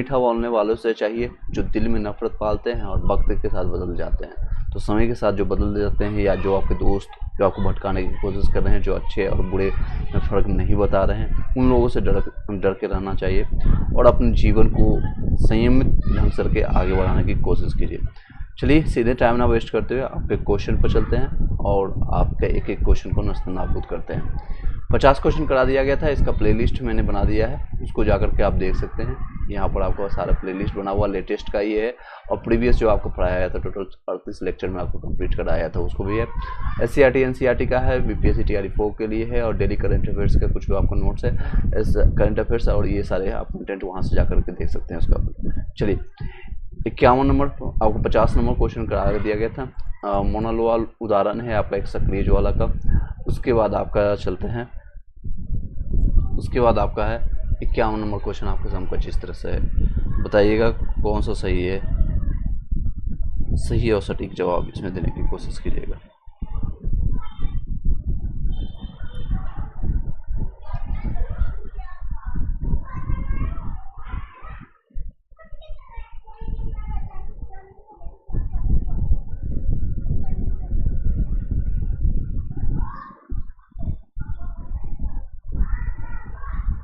मीठा बोलने वालों से चाहिए जो दिल में नफरत पालते हैं और वक्त के साथ बदल जाते हैं। तो समय के साथ जो बदल जाते हैं या जो आपके दोस्त जो आपको भटकाने की कोशिश कर रहे हैं, जो अच्छे और बुरे में फ़र्क नहीं बता रहे हैं, उन लोगों से डर के रहना चाहिए और अपने जीवन को संयमित ढंग से करके आगे बढ़ाने की कोशिश कीजिए। चलिए सीधे टाइम ना वेस्ट करते हुए आपके क्वेश्चन पर चलते हैं और आपके एक एक क्वेश्चन को नस्तनाबूद करते हैं। 50 क्वेश्चन करा दिया गया था, इसका प्लेलिस्ट मैंने बना दिया है, उसको जाकर के आप देख सकते हैं। यहाँ पर आपको सारा प्लेलिस्ट बना हुआ लेटेस्ट का ये है और प्रीवियस जो आपको पढ़ाया गया था टोटल 38 लेक्चर में आपको कंप्लीट कराया था उसको भी है। SCRT NCRT का है, BPSC TRE 4 के लिए है और डेली करंट अफेयर्स का कुछ आपको नोट्स है, करंट अफेयर्स और ये सारे आप कंटेंट वहाँ से जाकर के देख सकते हैं उसका। चलिए 51 नंबर आपको 50 नंबर क्वेश्चन करा दिया गया था। मोनोलॉग उदाहरण है आपका एक सक्रिय ज्वाला का। उसके बाद आपका चलते हैं, उसके बाद आपका है 51 नंबर क्वेश्चन आपके समकक्ष इस तरह से है, बताइएगा कौन सा सही है, सही और सटीक जवाब इसमें देने की कोशिश कीजिएगा।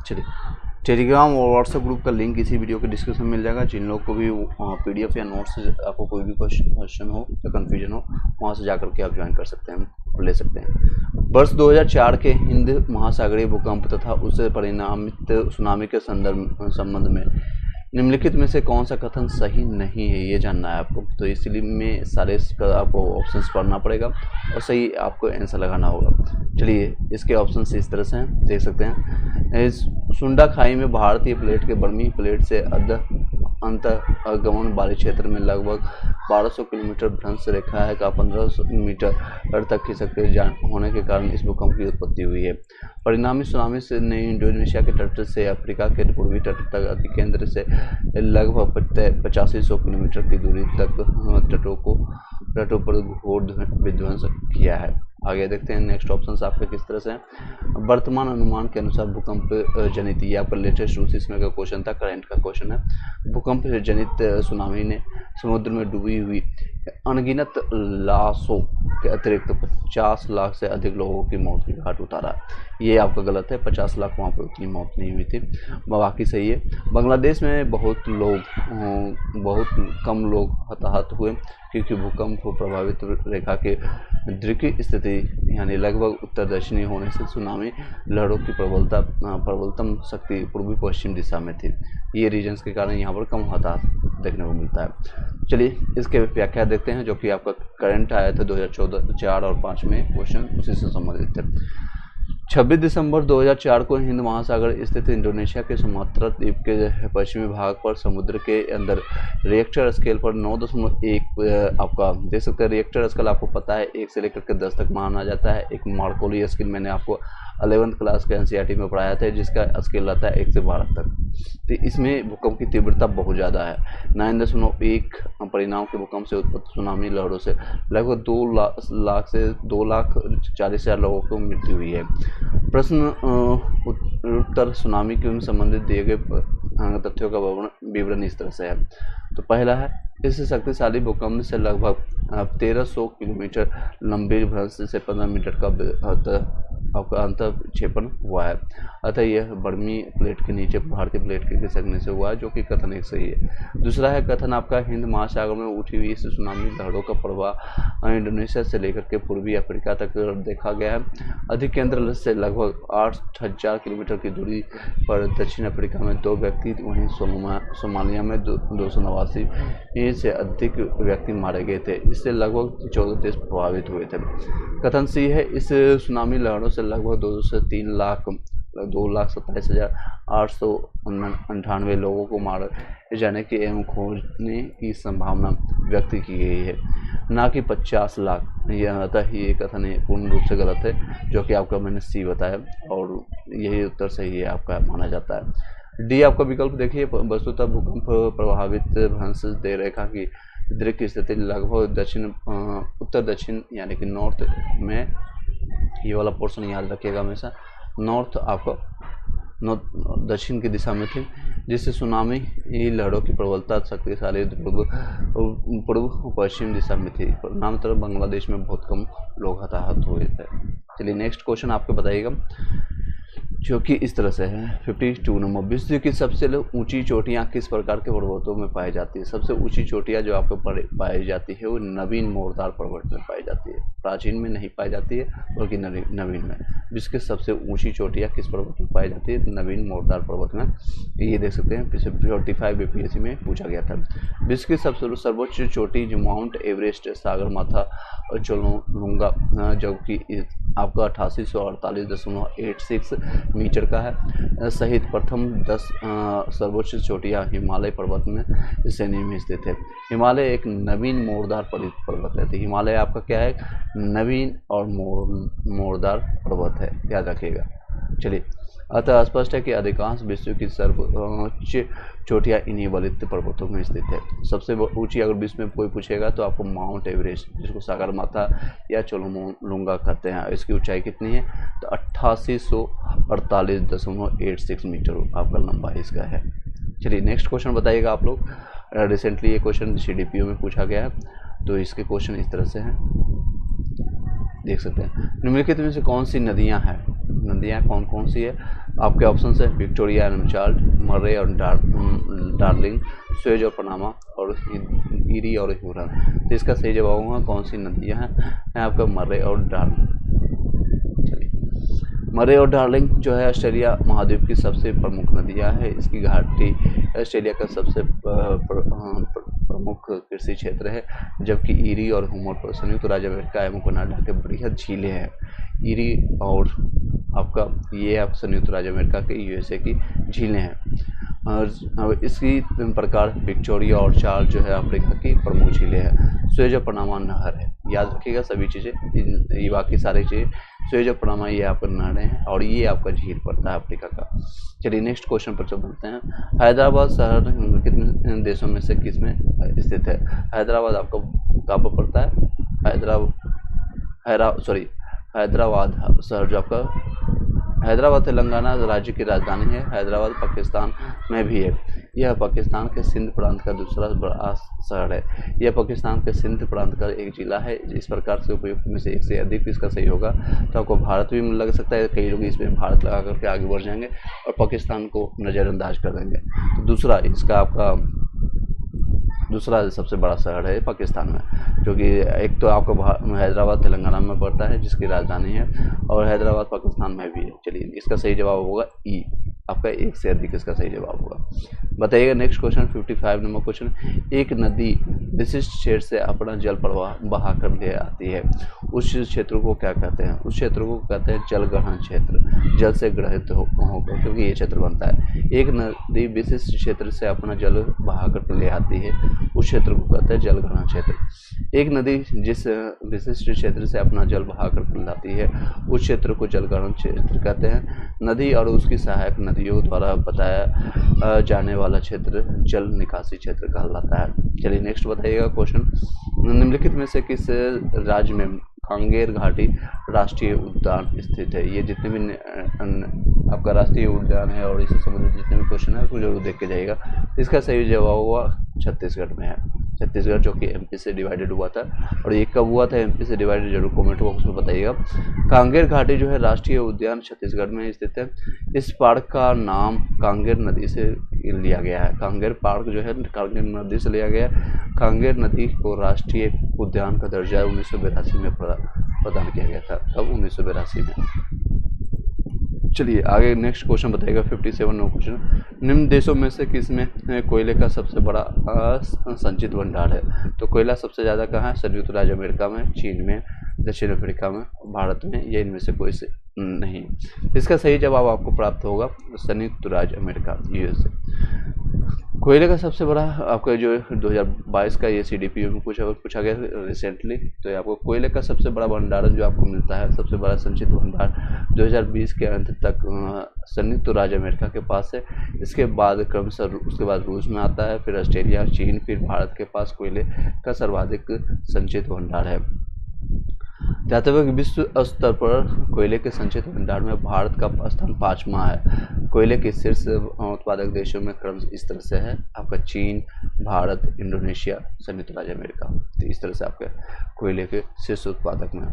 चलिए टेलीग्राम और व्हाट्सएप ग्रुप का लिंक इसी वीडियो के डिस्क्रिप्शन में मिल जाएगा। जिन लोग को भी PDF या नोट्स से आपको कोई भी क्वेश्चन हो या कन्फ्यूजन हो, वहाँ से जाकर के आप ज्वाइन कर सकते हैं और ले सकते हैं। वर्ष 2004 के हिंद महासागरीय भूकंप तथा उससे परिणामित सुनामी के संबंध में निम्नलिखित में से कौन सा कथन सही नहीं है, ये जानना है आपको। तो इसलिए में सारे आपको ऑप्शंस पढ़ना पड़ेगा और सही आपको आंसर लगाना होगा। चलिए इसके ऑप्शंस इस तरह से हैं, देख सकते हैं। सुंडा खाई में भारतीय प्लेट के बर्मी प्लेट से अंतर्गमन वाले क्षेत्र में लगभग 1200 किलोमीटर भ्रंश रेखा है का 1500 मीटर तक खिसक होने के कारण इस भूकंप की उत्पत्ति हुई है। परिणामी सुनामी से ने इंडोनेशिया के तट से अफ्रीका के पूर्वी तट तक अति केंद्र से लगभग 8500 किलोमीटर की दूरी तक तटों पर घोर विध्वंस किया है। आगे देखते हैं नेक्स्ट ऑप्शन आपके किस तरह से हैं। वर्तमान अनुमान के अनुसार भूकंप जनित, ये आपका लेटेस्ट रूस में का क्वेश्चन था, करंट का क्वेश्चन है। भूकंप जनित सुनामी ने समुद्र में डूबी हुई अनगिनत लाशों के अतिरिक्त 50 लाख से अधिक लोगों की मौत की घाट उतारा। ये आपका गलत है, 50 लाख वहाँ पर उतनी मौत नहीं हुई थी, बाकी सही है। बांग्लादेश में बहुत कम लोग हताहत हुए क्योंकि भूकंप प्रभावित रेखा के द्वितीय स्थिति यानी लगभग उत्तर दक्षिणी होने से सुनामी लहरों की प्रबलतम शक्ति पूर्वी पश्चिम दिशा में थी। ये रीजन्स के कारण यहाँ पर कम हताहत देखने को मिलता है। चलिए इसके व्याख्या देखते हैं, जो कि आपका करंट आया था 2014, 4 और 5 में क्वेश्चन उसी से संबंधित थे। 26 दिसंबर 2004 को हिंद महासागर स्थित इंडोनेशिया के सुमात्रा द्वीप के पश्चिमी भाग पर समुद्र के अंदर रिएक्टर स्केल पर 9.1 आपका देख सकते हैं। रिएक्टर स्केल आपको पता है 1 से लेकर के 10 तक माना जाता है। एक मार्कोली स्केल मैंने आपको 11th क्लास के NCERT में पढ़ाया था, जिसका स्केल रहता है 1 से 12 तक। तो इसमें भूकंप की तीव्रता बहुत ज़्यादा है। 9.1 परिणाम के भूकंप से उत्पन्न सुनामी लहरों से लगभग 2 लाख से 2,40,000 लोगों को मृत्यु हुई है। प्रश्न उत्तर सुनामी के संबंधित दिए गए तथ्यों का विवरण इस तरह से है। तो पहला है, इस शक्तिशाली भूकंप से लगभग 1300 किलोमीटर लंबे भ्रंश से 15 मीटर का आपका अंतःक्षेपण हुआ है, अतः यह बर्मी प्लेट के नीचे भारतीय प्लेट के खिसकने से हुआ है, जो कि कथन एक सही है। दूसरा है, कथन आपका हिंद महासागर में उठी हुई इस सुनामी लहरों का प्रवाह इंडोनेशिया से लेकर के पूर्वी अफ्रीका तक देखा गया है। अधिक केंद्र से लगभग 8000 किलोमीटर की दूरी पर दक्षिण अफ्रीका में 2 व्यक्ति, वहीं सोमालिया में 289 से अधिक व्यक्ति मारे गए थे। इससे लगभग 14 देश प्रभावित हुए थे। कथन सी है, इस सुनामी लहरों से लगभग 2 से 3 लाख 2,27,898 लोगों को मारे जाने की एवं खोजने की संभावना व्यक्त की गई है, ना कि 50 लाख। यह अतः ये कथन पूर्ण रूप से गलत है, जो कि आपका मैंने सी बताया और यही उत्तर सही है आपका माना जाता है। डी आपका विकल्प देखिए, वस्तुतः भूकंप प्रभावित भ्रंश दे रेखा की दृक स्थिति लगभग उत्तर दक्षिण यानी कि नॉर्थ में, ये वाला पोर्शन याद रखिएगा हमेशा, नॉर्थ आपका दक्षिण की दिशा में थी, जिससे सुनामी लहरों की प्रबलता शक्तिशाली पूर्व पश्चिम दिशा में थी। परिणामतः बांग्लादेश में बहुत कम लोग हताहत हुए थे। चलिए नेक्स्ट क्वेश्चन आपको बताइएगा, जो कि इस तरह से है। 52 नंबर, विश्व की सबसे ऊंची चोटियां किस प्रकार के पर्वतों में पाई जाती है? सबसे ऊंची चोटियां जो आपको पाई जाती है वो नवीन मोरदार पर्वत में पाई जाती है, प्राचीन में नहीं पाई जाती है बल्कि नवीन में। विश्व की सबसे ऊंची चोटियां किस पर्वत में पाई जाती है? नवीन मोरदार पर्वत में। ये देख सकते हैं, पिछले 45 बीपीएससी में पूछा गया था। विश्व की सबसे सर्वोच्च चोटी जो माउंट एवरेस्ट, सागरमाथा और जोंगलुंगा, जबकि आपका 8848.86 मीटर का है, सहित प्रथम 10 सर्वोच्च चोटियां हिमालय पर्वत में श्रेणी में स्थित है। हिमालय एक नवीन मोरदार पर्वत है। तो हिमालय आपका क्या है? नवीन और मोरदार पर्वत है, याद रखिएगा। चलिए, अतः स्पष्ट है कि अधिकांश विश्व की सर्वोच्च चोटियां इन्हीं वलित पर्वतों में स्थित है। सबसे ऊंची अगर विश्व में कोई पूछेगा तो आपको माउंट एवरेस्ट, जिसको सागरमाथा या जोंगलुंगा कहते हैं, इसकी ऊंचाई कितनी है? तो 8848.86 मीटर आपका लंबाई इसका है। चलिए नेक्स्ट क्वेश्चन बताइएगा आप लोग। रिसेंटली ये क्वेश्चन CDPO में पूछा गया है, तो इसके क्वेश्चन इस तरह से हैं, देख सकते हैं। निम्नलिखित में से कौन सी नदियां हैं? नदियां कौन कौन सी है? आपके ऑप्शन है विक्टोरिया एंड चार्ल्स, मर्रे और डार्लिंग, स्वेज और पनामा, और ईरी और ह्यूरन। तो इसका सही जवाब होगा कौन सी नदियां हैं? आपका मर्रे और डार्लिंग। चलिए, मर्रे और डार्लिंग जो है ऑस्ट्रेलिया महाद्वीप की सबसे प्रमुख नदियां है। इसकी घाटी ऑस्ट्रेलिया का सबसे प्रमुख कृषि क्षेत्र है, जबकि ईरी और ह्यूरन संयुक्त राज्य अमेरिका एवं कनाडा के बृहद झीलें हैं। ईरी और आपका ये आप संयुक्त राज्य अमेरिका के USA की झीलें हैं। और इसी प्रकार विक्टोरिया और चार्ल्स जो है अफ्रीका की प्रमुख झीलें हैं। स्वेज और पनामा नहर है, याद रखिएगा सभी चीज़ें, ये बाकी सारी चीज़ें। स्वेज और पनामा ये आपका नहरें हैं और ये आपका झील पड़ता है अफ्रीका का। चलिए नेक्स्ट क्वेश्चन पर चलते हैं। हैदराबाद शहर कितने देशों में से किस में स्थित है? हैदराबाद आपका कहाँ पर पड़ता है? हैदराबाद शहर जो आपका, हैदराबाद तेलंगाना राज्य की राजधानी है। हैदराबाद पाकिस्तान में भी है। यह पाकिस्तान के सिंध प्रांत का दूसरा बड़ा शहर है। यह पाकिस्तान के सिंध प्रांत का एक जिला है। इस प्रकार से उपयुक्त में से एक से अधिक इसका सही होगा तो आपको भारत भी लग सकता है। कई लोग इसमें भारत लगा करके आगे बढ़ जाएंगे और पाकिस्तान को नज़रअंदाज कर देंगे। तो दूसरा इसका आपका दूसरा सबसे बड़ा शहर है पाकिस्तान में, क्योंकि एक तो आपका हैदराबाद तेलंगाना में पड़ता है जिसकी राजधानी है, और हैदराबाद पाकिस्तान में भी है। चलिए इसका सही जवाब होगा ई, आपका एक से अधिक इसका सही जवाब होगा। बताइएगा नेक्स्ट क्वेश्चन 55 नंबर क्वेश्चन। एक नदी विशिष्ट क्षेत्र से अपना जल प्रवाह बहा कर ले आती है, उस क्षेत्र को क्या कहते हैं? उस क्षेत्र को कहते हैं जल ग्रहण क्षेत्र, जल से ग्रहित होकर क्योंकि ये क्षेत्र बनता है। एक नदी विशिष्ट क्षेत्र से अपना जल बहा कर ले आती है, उस क्षेत्र को कहते हैं जल ग्रहण क्षेत्र। एक नदी जिस विशिष्ट क्षेत्र से अपना जल बहा कर लाती है उस क्षेत्र को जल ग्रहण क्षेत्र कहते हैं। नदी और उसकी सहायक नदियों द्वारा बताया जाने वाला क्षेत्र जल निकासी क्षेत्र कहलाता है। चलिए नेक्स्ट बताइएगा क्वेश्चन। निम्नलिखित में से किस राज्य में कांगेर घाटी राष्ट्रीय उद्यान स्थित है? ये जितने भी आपका राष्ट्रीय उद्यान है और इससे संबंधित जितने भी क्वेश्चन है उसको जरूर देख के जाइएगा। इसका सही जवाब हुआ छत्तीसगढ़ में है। छत्तीसगढ़ जो कि MP से डिवाइडेड हुआ था, और ये कब हुआ था MP से डिवाइडेड जरूर कमेंट बॉक्स में बताइएगा। कांगेर घाटी जो है राष्ट्रीय उद्यान छत्तीसगढ़ में स्थित है। इस पार्क का नाम कांगेर नदी से लिया गया है। कांगेर पार्क जो है कांगेर नदी से लिया गया। कांगेर नदी को राष्ट्रीय उद्यान का दर्जा 1982 में प्रदान किया गया था। कब? 1982 में। चलिए आगे नेक्स्ट क्वेश्चन बताइएगा 57 नंबर क्वेश्चन। निम्न देशों में से किस में कोयले का सबसे बड़ा संचित भंडार है? तो कोयला सबसे ज़्यादा कहाँ है? संयुक्त राज्य अमेरिका में, चीन में, दक्षिण अफ्रीका में, भारत में, या इनमें से कोई से नहीं। इसका सही जवाब आपको प्राप्त होगा संयुक्त राज्य अमेरिका, USA। कोयले का सबसे बड़ा आपका जो 2022 का ये CDPO में पूछा गया रिसेंटली, तो आपको कोयले का सबसे बड़ा भंडारण जो आपको मिलता है, सबसे बड़ा संचित भंडार 2020 के अंत तक संयुक्त राज्य अमेरिका के पास है। इसके बाद क्रमशः उसके बाद रूस में आता है, फिर ऑस्ट्रेलिया, चीन, फिर भारत के पास कोयले का सर्वाधिक संचित भंडार है। ध्यातव्य है कि विश्व स्तर पर कोयले के संचित भंडार में भारत का स्थान 5वां है। कोयले के शीर्ष उत्पादक देशों में क्रम इस तरह से है आपका चीन, भारत, इंडोनेशिया, संयुक्त राज्य अमेरिका। तो इस तरह से आपके कोयले के शीर्ष उत्पादक में।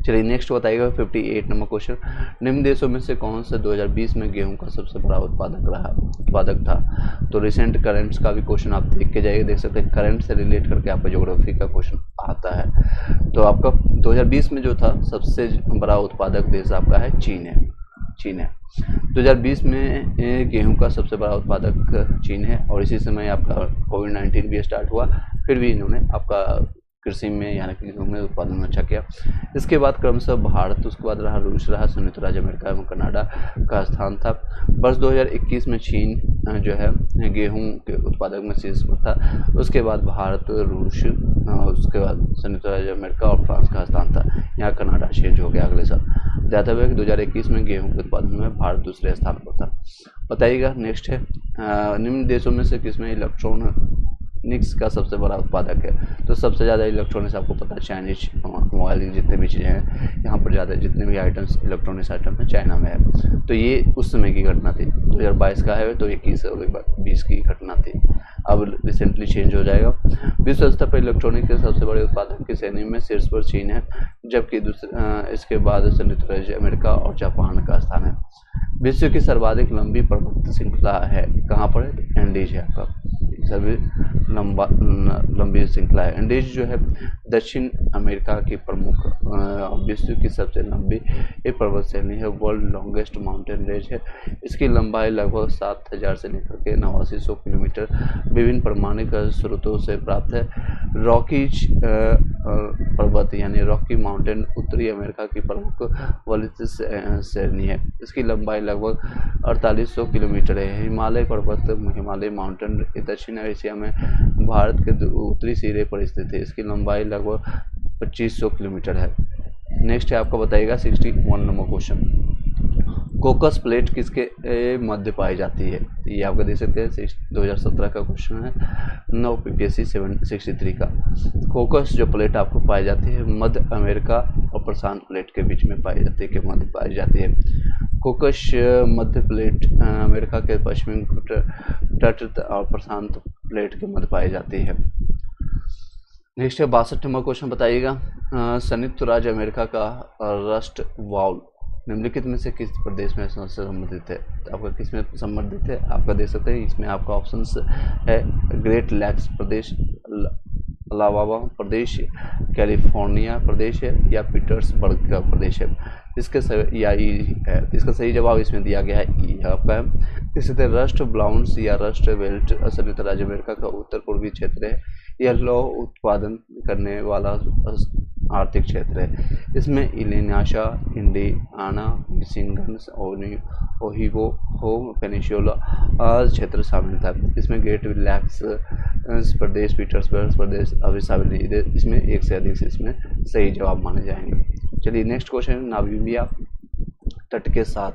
चलिए नेक्स्ट बताइएगा 58 नंबर क्वेश्चन, निम्न देशों में से कौन सा 2020 में गेहूं का सबसे बड़ा उत्पादक था। तो रिसेंट करेंट्स का भी क्वेश्चन आप देख के जाइए, देख सकते हैं करंट से रिलेट करके आपका ज्योग्राफी का क्वेश्चन आता है। तो आपका 2020 में जो था सबसे बड़ा उत्पादक देश आपका है चीन है। 2020 में गेहूं का सबसे बड़ा उत्पादक चीन है और इसी समय आपका कोविड-19 भी स्टार्ट हुआ, फिर भी इन्होंने आपका कृषि में यानी कि गेहूं में उत्पादन अच्छा किया। इसके बाद क्रमशः भारत, उसके बाद रहा रूस, रहा संयुक्त राज्य अमेरिका एवं कनाडा का स्थान था। वर्ष 2021 में चीन जो है गेहूं के उत्पादक में शीर्ष पर था, उसके बाद भारत, रूस, उसके बाद संयुक्त राज्य अमेरिका और फ्रांस का स्थान था। यहाँ कनाडा चेंज हो गया अगले साल। ध्यातव्य है कि 2021 में गेहूं के उत्पादन में भारत दूसरे स्थान पर था। बताइएगा नेक्स्ट है निम्न देशों में से किसमें इलेक्ट्रॉनिक्स का सबसे बड़ा उत्पादक है। तो सबसे ज़्यादा इलेक्ट्रॉनिक्स आपको पता है चाइनीज मोबाइल की जितने भी चीज़ें हैं यहाँ पर ज़्यादा जितने भी आइटम्स इलेक्ट्रॉनिक्स आइटम है चाइना में है। तो ये उस समय की घटना थी, 2022 का है तो 21 और 20 की घटना थी, अब रिसेंटली चेंज हो जाएगा। विश्व स्तर पर इलेक्ट्रॉनिक के सबसे बड़े उत्पादक की श्रेणी में शीर्ष पर चीन है, जबकि इसके बाद संयुक्त राज्य अमेरिका और जापान का स्थान है। विश्व की सर्वाधिक लंबी पर्वत श्रृंखला है कहाँ पर है, एंडीज है आपका, सभी लंबी श्रृंखला है। एंडीज जो है दक्षिण अमेरिका की प्रमुख विश्व की सबसे लंबी पर्वत श्रेणी है, वर्ल्ड लॉन्गेस्ट माउंटेन रेंज है। इसकी लंबाई लगभग 7000 से लेकर के 8900 किलोमीटर विभिन्न प्रमाणिक स्रोतों से प्राप्त है। रॉकीज पर्वत यानी रॉकी माउंटेन उत्तरी अमेरिका की प्रमुख वलित श्रेणी है, इसकी लंबाई लगभग 4800 किलोमीटर है। हिमालय पर्वत, हिमालय माउंटेन दक्षिण एशिया में भारत के उत्तरी सिरे पर स्थित है, इसकी लंबाई लगभग 2500 किलोमीटर है। नेक्स्ट है आपका बताइएगा 61 नंबर क्वेश्चन, कोकस प्लेट किसके मध्य पाई जाती है। तो ये आपका देख सकते हैं 2017 का क्वेश्चन है, 9 PPSC 763 का। कोकस जो प्लेट आपको पाई जाती है मध्य अमेरिका और प्रशांत प्लेट के बीच में पाई जाती है, के मध्य पाई जाती है। कोकस मध्य प्लेट अमेरिका के पश्चिमी तट और प्रशांत प्लेट के मध्य पाई जाती है। नेक्स्ट है 62 नंबर क्वेश्चन बताइएगा, संयुक्त राज्य अमेरिका का रस्ट बाउल निम्नलिखित में से किस प्रदेश में संबंधित है। तो आपका किस में संबंधित है, आपका देख सकते हैं इसमें आपका ऑप्शंस है ग्रेट लैक्स प्रदेश, अलाबामा प्रदेश, कैलिफोर्निया प्रदेश है या पीटर्सबर्ग का प्रदेश है। इसके इसका सही जवाब इसमें दिया गया है ई आपका। इसी तरह रस्ट ब्लाउंस या रस्ट बेल्ट संयुक्त राज्य अमेरिका का उत्तर पूर्वी क्षेत्र है, यह लौह उत्पादन करने वाला आर्थिक क्षेत्र है। इसमें Illinois, Indiana, Michigan, Ohio, peninsula क्षेत्र शामिल था। इसमें ग्रेट लैक्स प्रदेश, पीटर्सबर्ग प्रदेश अभी शामिल नहीं है, इसमें एक से अधिक से इसमें सही जवाब माने जाएंगे। चलिए नेक्स्ट क्वेश्चन, नामीबिया तट के साथ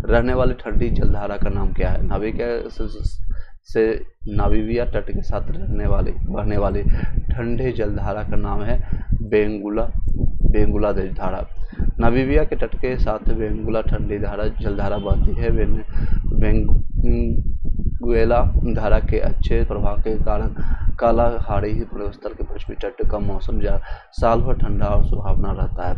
रहने वाली ठंडी जलधारा का नाम क्या है। नामीबिया तट के साथ बहने वाली ठंडे जलधारा का नाम है बेंगुला जलधारा। नामीबिया के तट के साथ बेंगुला ठंडी जलधारा बहती है। बेंगुएला धारा के अच्छे प्रभाव के कारण कालाहारी पूर्वोत्तर के पश्चिमी तट का मौसम साल भर ठंडा और सुहावना रहता है।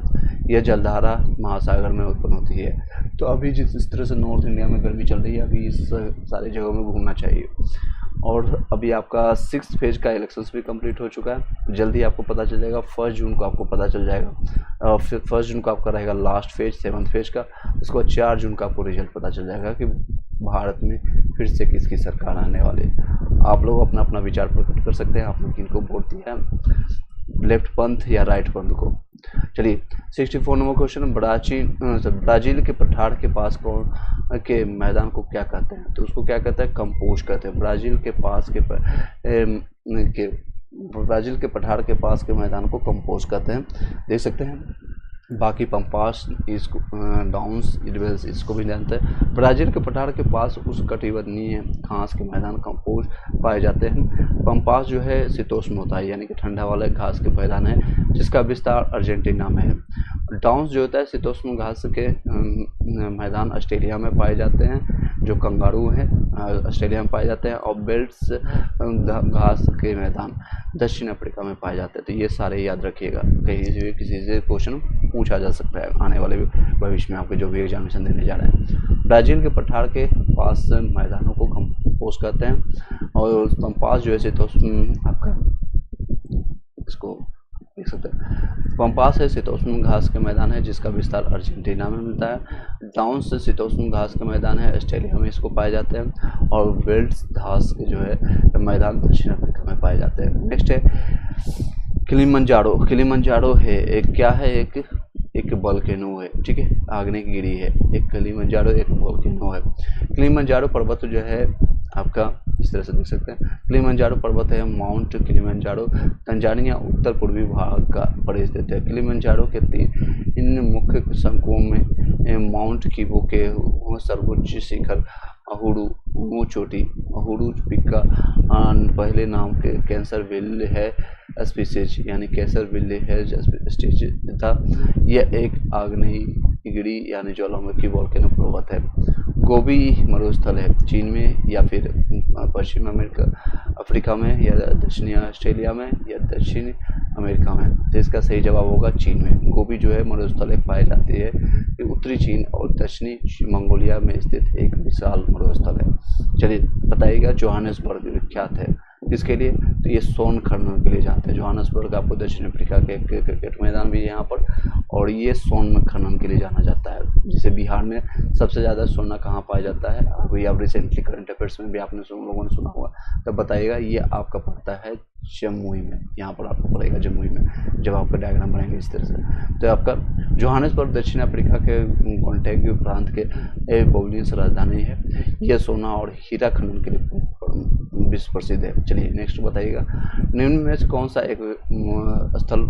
यह जलधारा महासागर में उत्पन्न होती है। तो अभी जिस तरह से नॉर्थ इंडिया में गर्मी चल रही है, अभी इस सारी जगहों में घूमना चाहिए। और अभी आपका 6th फेज का इलेक्शंस भी कंप्लीट हो चुका है, जल्दी आपको पता चल जाएगा। 1 जून को आपको पता चल जाएगा, फिर 1 जून को आपका रहेगा लास्ट फेज 7th फेज का, उसके बाद 4 जून का आपको रिजल्ट पता चल जाएगा कि भारत में फिर से किसकी सरकार आने वाली है। आप लोग अपना अपना विचार प्रकट कर सकते हैं, आपने किनको वोट दिया है, लेफ्ट पंथ या राइट पंथ को। चलिए 64 नंबर क्वेश्चन, ब्राज़ील के पठार के पास के मैदान को क्या कहते हैं। तो उसको क्या कहते हैं, कंपोज कहते हैं। ब्राज़ील के पठार के पास के मैदान को कंपोज कहते हैं, देख सकते हैं। बाकी पंपास, इसको डाउन्स, इडवेल्स इसको भी जानते हैं। ब्राज़ील के पठार के पास उष्णकटिबंधीय घास के मैदान कंपोज पाए जाते हैं। पंपास जो है शीतोष्ण होता है, यानी कि ठंडा वाले घास के मैदान है, जिसका विस्तार अर्जेंटीना में है। डाउन्स जो होता है शीतोष्ण घास के मैदान ऑस्ट्रेलिया में पाए जाते हैं, जो कंगारू हैं ऑस्ट्रेलिया में पाए जाते हैं, और बेल्ट्स घास के मैदान दक्षिण अफ्रीका में पाए जाते हैं। तो ये सारे याद रखिएगा, कहीं से किसी से क्वेश्चन पूछा जा सकता है आने वाले भविष्य में आपके जो भी एग्जामिनेशन देने जा रहे हैं। ब्राज़ील के पठार के पास मैदानों को कंपोज कहते हैं, और पंपास जो है शीतोष्ण आपका इसको देख सकते हैं, पंपास है शीतोष्ण घास के मैदान है जिसका विस्तार अर्जेंटीना में मिलता है। डाउन्स शीतोष्ण घास के मैदान है, ऑस्ट्रेलिया में इसको पाए जाते हैं, और बेल्ट्स घास के जो है मैदान दक्षिण अफ्रीका में पाए जाते हैं। नेक्स्ट है किलिमंजारो। किलिमंजारो है एक क्या है, एक वोल्केनो है, ठीक है, आग्नेयगिरी है। एक किलिमंजारो एक वोल्केनो है। किलिमंजारो पर्वत जो है आपका इस तरह से देख सकते हैं, किलिमंजारो पर्वत है माउंट किलिमंजारो तंजानिया उत्तर पूर्वी भाग का पर स्थित है। किलिमंजारो के इन मुख्य शंकुओं में माउंट किबो के सर्वोच्च शिखर अहुडू चोटी अहुडू पिक का पहले नाम के कैंसर विल है स्पीसीज यानी कैंसर विल है स्पीसीज तथा यह एक आग्नेयगिरी यानी ज्वालामुखी वोल्केनो पर्वत है। गोबी मरुस्थल है चीन में या फिर पश्चिम अफ्रीका में या दक्षिणी ऑस्ट्रेलिया में या दक्षिण अमेरिका में। तो इसका सही जवाब होगा चीन में। गोबी जो है मरुस्थल एक पाई जाती है, उत्तरी चीन और दक्षिणी मंगोलिया में स्थित एक विशाल मरुस्थल है। चलिए बताइएगा जोहानिसबर्ग विख्यात है किसके लिए, तो ये सोन खनन के लिए जाते हैं। जोहानिसबर्ग आपको दक्षिण अफ्रीका के क्रिकेट मैदान भी है यहाँ पर, और ये सोन खनन के लिए जाना जाता है। जैसे बिहार में सबसे ज़्यादा सोना कहाँ पाया जाता है, अभी अब रिसेंटली करंट अफेयर्स में भी आपने लोगों ने सुना होगा, तब बताइएगा। ये आपका पड़ता है जमुई में, यहाँ पर आपको पड़ेगा जमुई में जब आपका डायग्राम बनाएंगे इस तरह से। तो आपका जोहानिसबर्ग दक्षिण अफ्रीका के कॉन्टेगू प्रांत के बोलियंस राजधानी है। यह सोना और हीरा खनन के लिए विश्व प्रसिद्ध है। चलिए नेक्स्ट बताइएगा, निम्न में से कौन सा एक स्थल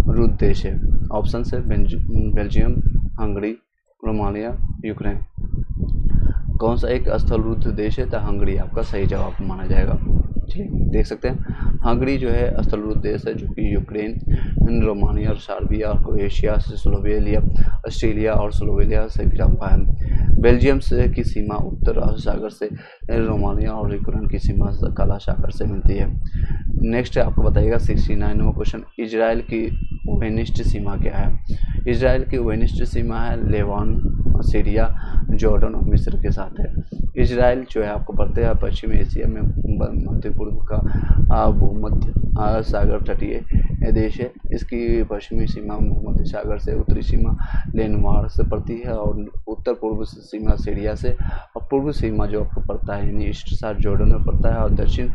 रुद्ध देश है। ऑप्शन है बेल्जियम, हंगरी, रोमानिया, यूक्रेन। कौन सा एक स्थल रुद्ध देश है, तो हंगरी आपका सही जवाब माना जाएगा। देख सकते हैं हंगरी जो है स्थल रुद्ध देश है, जो कि यूक्रेन, रोमानिया और सर्बिया और क्रोएशिया से स्लोवेनिया, ऑस्ट्रेलिया और स्लोवेनिया से घिरा हुआ है। बेल्जियम से की सीमा उत्तर सागर से, रोमानिया और यूक्रेन की सीमा काला सागर से मिलती है। नेक्स्ट आपको बताइएगा 69वां क्वेश्चन, इजराइल की वेनिस्ट सीमा क्या है। इजराइल की वेनिस्ट सीमा है लेबान, सीरिया, जॉर्डन और मिस्र के साथ है। इजराइल जो है आपको पड़ते हैं पश्चिम एशिया में मध्य पूर्व का भूमध्य सागर तटीय देश है। इसकी पश्चिमी सीमा भूमध्य सागर से, उत्तरी सीमा लेनमार से पड़ती है, और उत्तर पूर्व सीमा सीरिया से, और पूर्व सीमा जो आपको पड़ता है यानी ईस्ट साइड जॉर्डन में पड़ता है, और दक्षिण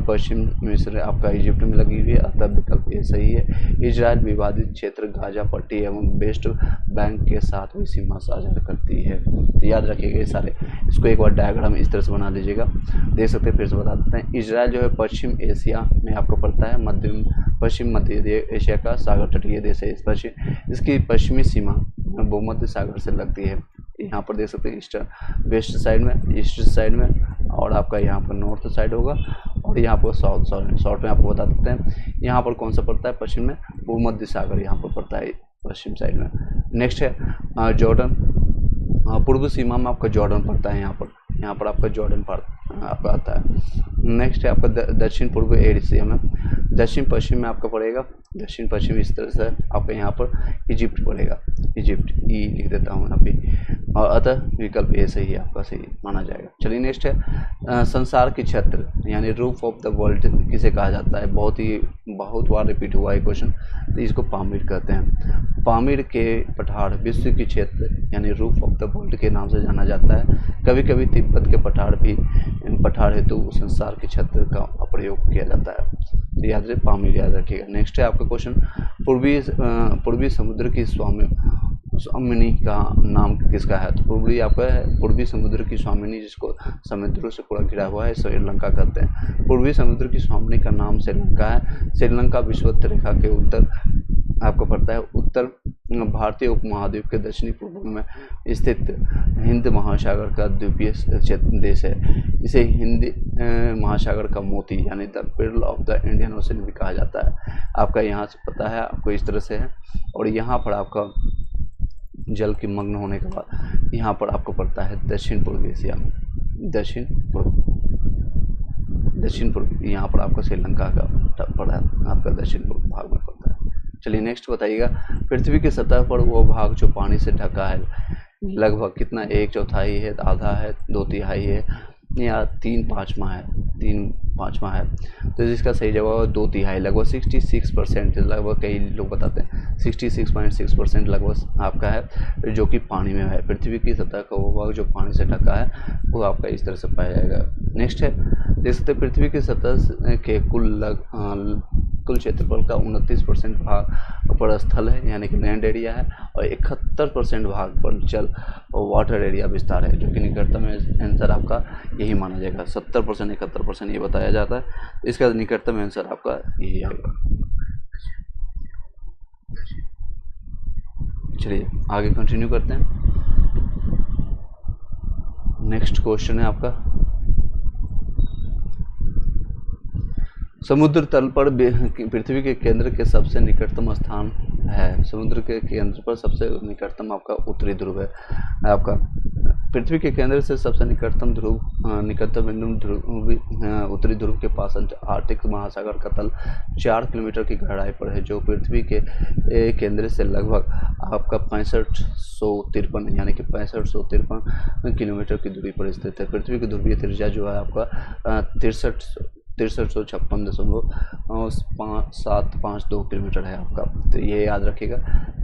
पश्चिम मिस्र आपका इजिप्ट में लगी हुई है। अतः विकल्प ये सही है। इजराइल विवादित क्षेत्र गाजा पट्टी एवं वेस्ट बैंक के साथ भी सीमा साझा करती है। तो याद रखिएगा ये सारे, इसको एक बार डायग्राम इस तरह से बना लीजिएगा। देख सकते हैं, फिर से बता देते हैं। इजराइल जो है पश्चिम एशिया में आपको पड़ता है, पश्चिम मध्य एशिया का सागर तटीय देश है। इसकी पश्चिमी सीमा भूमध्य सागर से लगती है। यहाँ पर देख सकते हैं ईस्टर्न वेस्ट साइड में, ईस्ट साइड में, और आपका यहाँ पर नॉर्थ साइड होगा, और यहाँ पर साउथ में आपको बता देते हैं यहाँ पर कौन सा पड़ता है पश्चिम में, भूमध्य सागर यहाँ पर पड़ता है पश्चिम साइड में। नेक्स्ट है जॉर्डन, पूर्व सीमा में आपका जॉर्डन पड़ता है, यहाँ पर आपका जॉर्डन आपका आता है। नेक्स्ट है आपका दक्षिण पूर्व एशिया में, दक्षिण पश्चिम में आपका पड़ेगा, दक्षिण पश्चिम इस तरह से आपका यहाँ पर इजिप्ट पड़ेगा, इजिप्ट ई लिख देता हूँ यहाँ पे, और अतः विकल्प ए सही है, आपका सही माना जाएगा। चलिए नेक्स्ट है संसार की छत्र यानी रूफ ऑफ द वर्ल्ड किसे कहा जाता है। बहुत बार रिपीट हुआ है क्वेश्चन, तो इसको पामीर कहते हैं। पामीर के पठार विश्व की क्षेत्र यानी रूफ ऑफ द वर्ल्ड के नाम से जाना जाता है। कभी कभी तिब्बत के पठार हेतु संसार के छत्र का प्रयोग किया जाता है। तो याद रहे, पामीर याद रखिएगा। नेक्स्ट है आपका क्वेश्चन, पूर्वी समुद्र की स्वामिनी का नाम किसका है। तो पूर्वी समुद्र की स्वामिनी जिसको समुद्रों से पूरा घिरा हुआ है, श्रीलंका कहते हैं। पूर्वी समुद्र की स्वामिनी का नाम श्रीलंका है। श्रीलंका विषुवत रेखा के उत्तर आपको पड़ता है, उत्तर भारतीय उपमहाद्वीप के दक्षिणी पूर्व में स्थित हिंद महासागर का द्वीपीय देश है। इसे हिंद महासागर का मोती यानी the pearl of the Indian ocean भी कहा जाता है। आपका यहाँ से पता है, आपको इस तरह से है। और यहाँ पर आपका जल के मग्न होने के बाद यहाँ पर आपको पड़ता है दक्षिण पूर्व एशिया में, दक्षिण पूर्व यहाँ पर आपका श्रीलंका का पड़ा, आपका दक्षिण पूर्व भाग में पड़ता है। चलिए नेक्स्ट बताइएगा, पृथ्वी की सतह पर वो भाग जो पानी से ढका है लगभग कितना, 1/4 है, आधा है, 2/3 है या 3/5 है, 3/5 है। तो इसका सही जवाब 2/3 लगभग 66%, लगभग कई लोग बताते हैं 66.6% लगभग आपका है जो कि पानी में है। पृथ्वी की सतह का वो भाग जो पानी से ढका है वो आपका इस तरह से पाया जाएगा। नेक्स्ट है, देख सकते पृथ्वी की सतह के कुल क्षेत्रफल का 29% भाग पर स्थल है यानी कि लैंड एरिया है, और 71% भाग पर जल वाटर एरिया विस्तार है, जो कि निकटतम आंसर आपका यही माना जाएगा। 70% 71% ये बताया जाता है, इसका निकटतम आंसर आपका यही आएगा। चलिए आगे कंटिन्यू करते हैं। नेक्स्ट क्वेश्चन है आपका, समुद्र तल पर पृथ्वी के केंद्र के सबसे निकटतम स्थान है। समुद्र के केंद्र पर सबसे निकटतम आपका उत्तरी ध्रुव है। आपका पृथ्वी के केंद्र से सबसे निकटतम उत्तरी ध्रुव के पास आर्कटिक महासागर का तल 4 किलोमीटर की गहराई पर है, जो पृथ्वी के केंद्र से लगभग आपका 6553 यानी कि 6553 किलोमीटर की दूरी पर स्थित है। पृथ्वी की ध्रुवीय त्रिज्या जो है आपका 6356.752 किलोमीटर है आपका। तो ये याद रखिएगा,